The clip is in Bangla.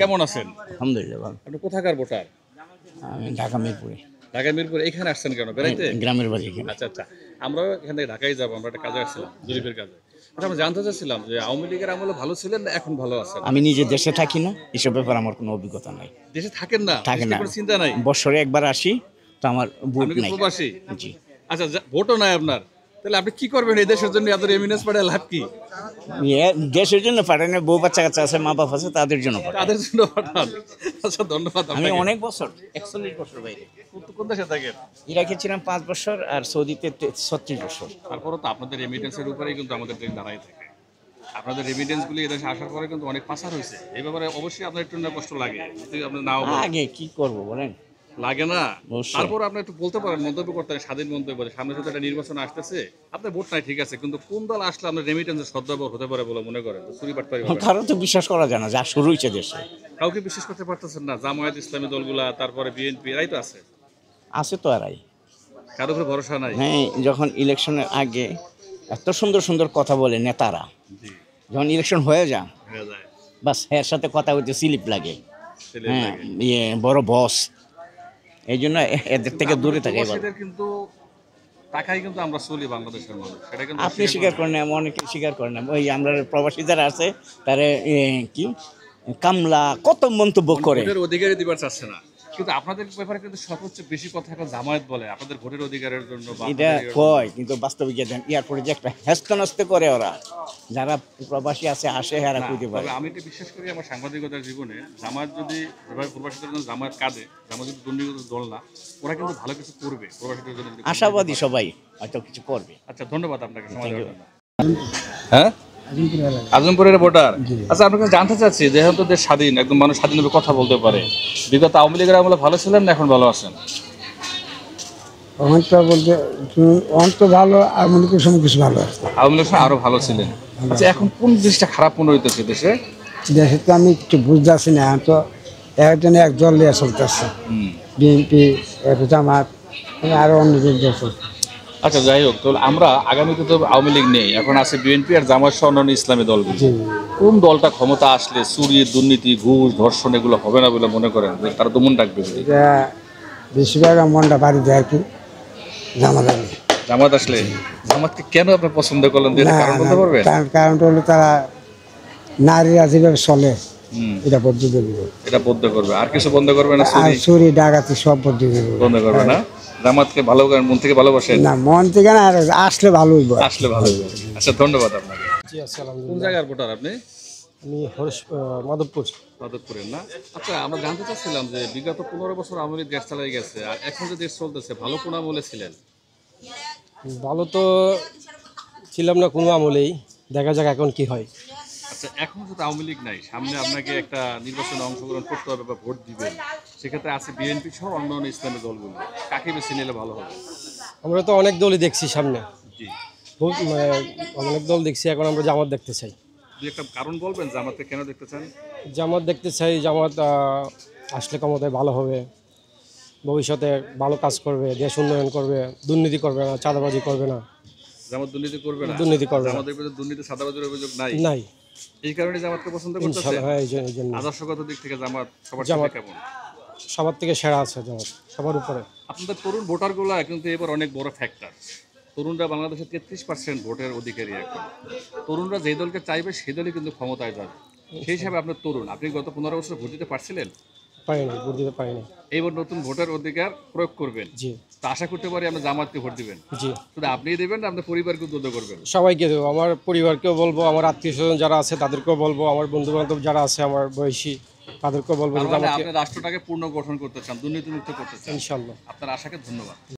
কেমন আছেন? আলহামদুলিল্লাহ ভালো। আপনি কোথাকার ভোটার? আমি ঢাকা মিরপুরে। ঢাকা মিরপুর এখানে আসছেন কেন বেড়াইতে? গ্রামের বাড়ি এখানে। আচ্ছা আচ্ছা। আমরাও এখান থেকে ঢাকায় যাবো, আমরা একটা কাজে আসছিলাম, জরিপের কাজে। আচ্ছা, আমরা জানতে চাচ্ছিলাম যে আওয়ামী লীগের আমলে ভালো ছিলেন না এখন ভালো আছেন? আমি নিজে দেশে থাকি না, এসব ব্যাপারে আমার কোনো অভিজ্ঞতা নাই। দেশে থাকেন না? থাকে দেশে না, কোনো চিন্তা নাই? বছরে একবার আসি, তো আমার ভোট আপনি কি নাই। প্রবাসী? জি। আচ্ছা, ভোটও নাই আপনার, তাহলে আপনি কি করবেন এই দেশের জন্য? আপনার এমিনেন্স পাঠায় লাভ কি? দেশের জন্য পাঠায় না, বউ বাচ্চা কাচ্চা আছে, মা বাপ আছে, তাদের জন্য পাঠায়। তাদের জন্য পাঠান। আচ্ছা, ধন্যবাদ আমি আপনাকে। অনেক বছর 41 বছর বাইরে। কোন দেশে থাকেন? ইরাকে ছিলাম 5 বছর আর সৌদিতে 36 বছর। তারপরও তো আপনাদের রেমিটেন্সের উপরেই কিন্তু আমাদের দেশ দাঁড়াই থাকে। আপনাদের রেমিটেন্সগুলি এদেশে আসার পরে কিন্তু অনেক পাচার হয়েছে। এই ব্যাপারে অবশ্যই আপনার একটু না কষ্ট লাগে, যদি আপনি নাও বলেন। আগে কি করব বলেন? লাগে না? অবশ্যই। তারপর আপনি একটু বলতে পারেন, মন্তব্য করতে পারেন, স্বাধীন মন্তব্য। সামনে সাথে একটা নির্বাচন আসতেছে, আপনার ভোট নাই ঠিক আছে, কিন্তু কোন দল আসলে আপনার রেমিটেন্সের সদ্ব্যবহার হতে পারে বলে মনে করেন? চুরি বাটপারি হবে না। কারণ তো বিশ্বাস করা যায় না, যা শুরু হয়েছে দেশে। কাউকে বিশ্বাস করতে পারতেছেন না? জামায়াত ইসলামী দলগুলা, তারপরে বিএনপি, এরাই তো আছে। আছে তো এরাই। কারোর উপরে ভরসা নাই। হ্যাঁ, যখন ইলেকশনের আগে এত সুন্দর সুন্দর কথা বলে নেতারা, জি, যখন ইলেকশন হয়ে যায় হয়ে যায়। বাস এর সাথে কথা বলতে স্লিপ লাগে। ছেলে হ্যাঁ, লাগে। বড় বস, এই জন্য এদের থেকে দূরে থাকে। প্রবাসীদের কিন্তু টাকাই কিন্তু আমরা চলি বাংলাদেশের মানুষ, সেটা কিন্তু আপনি স্বীকার করেন না, অনেকে স্বীকার করেন না। ওই আমরা প্রবাসী যারা আছে তারা কি কামলা কত মন্তব্য করে। ভোটের অধিকারই দিবার চাচ্ছে না, কিন্তু আপনাদের ব্যাপারে কিন্তু সর্বোচ্চ বেশি কথা এখন জামায়াত বলে আপনাদের ভোটের অধিকারের জন্য বা এটা আপনাদের কয়, কিন্তু বাস্তবে গিয়ে দেন এয়ারপোর্টে যে একটা হেস্তনস্তে করে ওরা, যারা প্রবাসী আছে আসে হেরা না, কইতে পারে। তবে আমি এটা বিশ্বাস করি আমার সাংবাদিকতার জীবনে, জামায়াত যদি যেভাবে প্রবাসীদের জন্য জামায়াত কাঁদে, জামায়াত যদি দুর্নীতি দল না, ওরা কিন্তু ভালো কিছু করবে প্রবাসীদের জন্য যদি আশাবাদী সবাই হয়তো কিছু করবে। আচ্ছা, ধন্যবাদ আপনাকে সময় Thank দেওয়ার you. জন্য। হ্যাঁ, আজমপুরের ভোটার। আচ্ছা, আপনার কাছে জানতে চাচ্ছি, যেহেতু দেশ স্বাধীন, একদম মানুষ স্বাধীনভাবে কথা বলতে পারে, বিগত আওয়ামী লীগের আমলে ভালো ছিলেন না এখন ভালো আছেন? অনেকটা বলতে অনেক তো ভালো আর মনে করি সব কিছু ভালো আছে। আওয়ামী লীগের সময় আরো ভালো ছিলেন। আচ্ছা, এখন কোন জিনিসটা খারাপ মনে হইতেছে দেশে? দেশে তো আমি কিছু বুঝতে পারছি না, এখন তো একজন এক দল নিয়ে চলতেছে, হুম। বিএনপি, জামাত, আরো অন্য দল চলছে। আচ্ছা, যাই হোক, তাহলে আমরা আগামীতে তো আওয়ামী লীগ নেই, এখন আছে বিএনপি আর জামাত সহ অন্যান্য ইসলামী দলগুলো। জি, কোন দলটা ক্ষমতা আসলে চুরি, দুর্নীতি, ঘুষ, ধর্ষণ এগুলো হবে না বলে মনে করেন? যে তারা দমন ডাকবে বলে। এটা বেশিরভাগ মনটা বাড়ি দেয় কি জামাত আগে। জামাত আসলে? জামাতকে কেন আপনি পছন্দ করলেন? না, কারণ বলতে পারবেন? কারণটা হলো তারা নারীরা যেভাবে চলে হুম, এটা পদ্ধতি দিব, এটা বন্ধ করবে। আর কিছু বন্ধ করবে না? আর চুরি চুরি ডাকাতি সব পদ্ধতি দিব। বন্ধ করবে না? জামাতকে ভালো করেন, মন থেকে ভালোবাসেন? না, মন থেকে না, আর আসলে ভালো হইব। আসলে ভালো হবে। আচ্ছা, ধন্যবাদ আপনাকে। জি, কোন জায়গার ভোটার আপনি? আমি মাধবপুর। মাধবপুরের না? আচ্ছা, আমরা জানতে চাচ্ছিলাম যে বিগত 15 বছর আওয়ামী লীগ দেশ চালাই গেছে, আর এখন যে দেশ চলতেছে, ভালো কোন আমলে ছিলেন? ভালো তো ছিলাম না কোনো আমলেই, দেখা যাক এখন কি হয়। আচ্ছা, এখন যদি আওয়ামী লীগ নাই, সামনে আপনাকে একটা নির্বাচনে অংশগ্রহণ করতে হবে বা ভোট দিবেন, সেক্ষেত্রে আছে বিএনপি সহ অন্যান্য ইসলামী দলগুলো, কাকে বেছে নিলে ভালো হবে? আমরা তো অনেক দলই দেখছি সামনে, জি, অনেক দল দেখছি, এখন আমরা জামাত দেখতে চাই। দুই একটা কারণ বলবেন জামাতকে কেন দেখতে চান? জামাত দেখতে চাই, জামাত আসলে ক্ষমতায় ভালো হবে, ভবিষ্যতে ভালো কাজ করবে, দেশ উন্নয়ন করবে, দুর্নীতি করবে না, চাঁদাবাজি করবে না। জামাত দুর্নীতি করবে না? দুর্নীতি করবে না। জামাতের বিরুদ্ধে দুর্নীতি, চাঁদাবাজির অভিযোগ নাই? নাই, এই কারণে জামাতকে পছন্দ করতেছে? ইনশাল্লাহ, হ্যাঁ, এই জন্য আদর্শগত দিক থেকে জামাত সবার সাথে জামাত কেমন? সবার থেকে সেরা আছে জামাত, সবার উপরে। আপনাদের তরুণ ভোটারগুলো কিন্তু এবার অনেক বড় ফ্যাক্টর। তরুণরা বাংলাদেশের 33% ভোটের অধিকারী এখন। তরুণরা যে দলকে চাইবে সেই দলই কিন্তু ক্ষমতায় যাবে। সেই হিসাবে আপনার তরুণ, আপনি গত 15 বছর ভোট দিতে পারছিলেন, পারিনি, ভোট দিতে পারিনি। এইবার নতুন ভোটের অধিকার প্রয়োগ করবেন, জি, তো আশা করতে পারি আপনি জামাতকে ভোট দিবেন। জি, শুধু আপনিই দেবেন না, আপনার পরিবারকে উদ্বুদ্ধ করবেন? সবাইকে দেবো, আমার পরিবারকেও বলবো, আমার আত্মীয় স্বজন যারা আছে তাদেরকেও বলবো, আমার বন্ধু বান্ধব যারা আছে আমার বয়সী তাদেরকেও বলবো তার যে মানে আমাকে, আপনি রাষ্ট্রটাকে পূর্ণ গঠন করতে চান, দুর্নীতিমুক্ত করতে চান। ইনশাল্লাহ। আপনার আশাকে ধন্যবাদ।